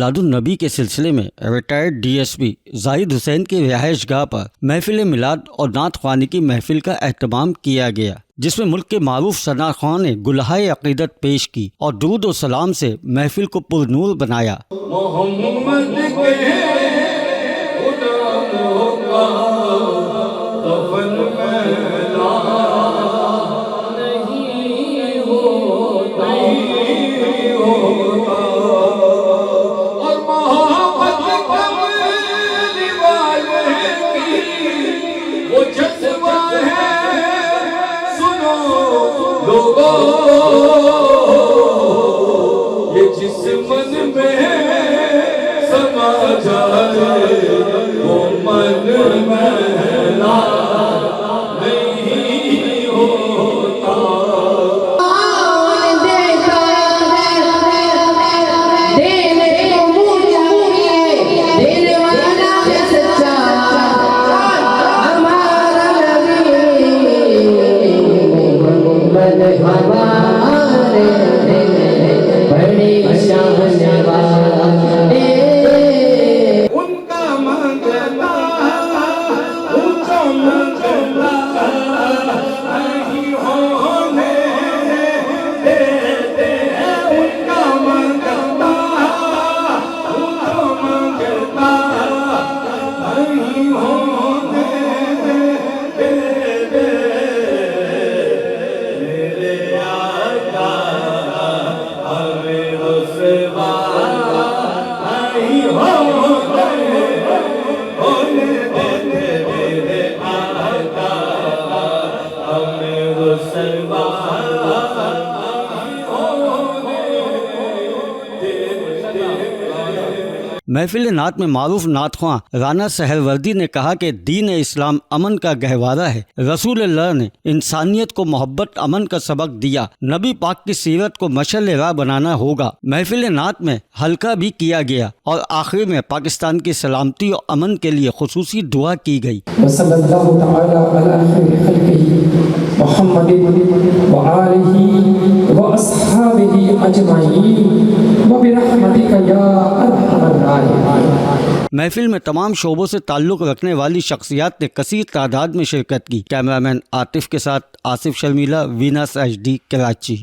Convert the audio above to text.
میلاد النبی کے سلسلے میں ریٹائرڈ ڈی ایس پی زاہد حسین کی رہائش گاہ پر محفل میلاد اور نعت خوانی کی محفل کا اہتمام کیا گیا، جس میں ملک کے معروف ثناخواں نے گلہائے عقیدت پیش کی اور درود و سلام سے محفل کو پرنور بنایا۔ محمد کے یہ جس من میں سما جائے وہ من محلا نہیں ہوتا۔ محفل نعت میں معروف نعت خواں رانا سہروردی نے کہا کہ دین اسلام امن کا گہوارہ ہے۔ رسول اللہ نے انسانیت کو محبت امن کا سبق دیا۔ نبی پاک کی سیرت کو مشعل راہ بنانا ہوگا۔ محفل نعت میں حلقہ بھی کیا گیا اور آخر میں پاکستان کی سلامتی اور امن کے لیے خصوصی دعا کی گئی۔ وصلی اللہ تعالی علی خیر خلقہ محمد وآلہ واصحابہ اجمعین وبرحمتک یا ارحم الراحمین۔ محفل میں تمام شعبوں سے تعلق رکھنے والی شخصیات نے کثیر تعداد میں شرکت کی۔ کیمرہ مین عاطف کے ساتھ آصف شرمیلا، وینس HD، کراچی۔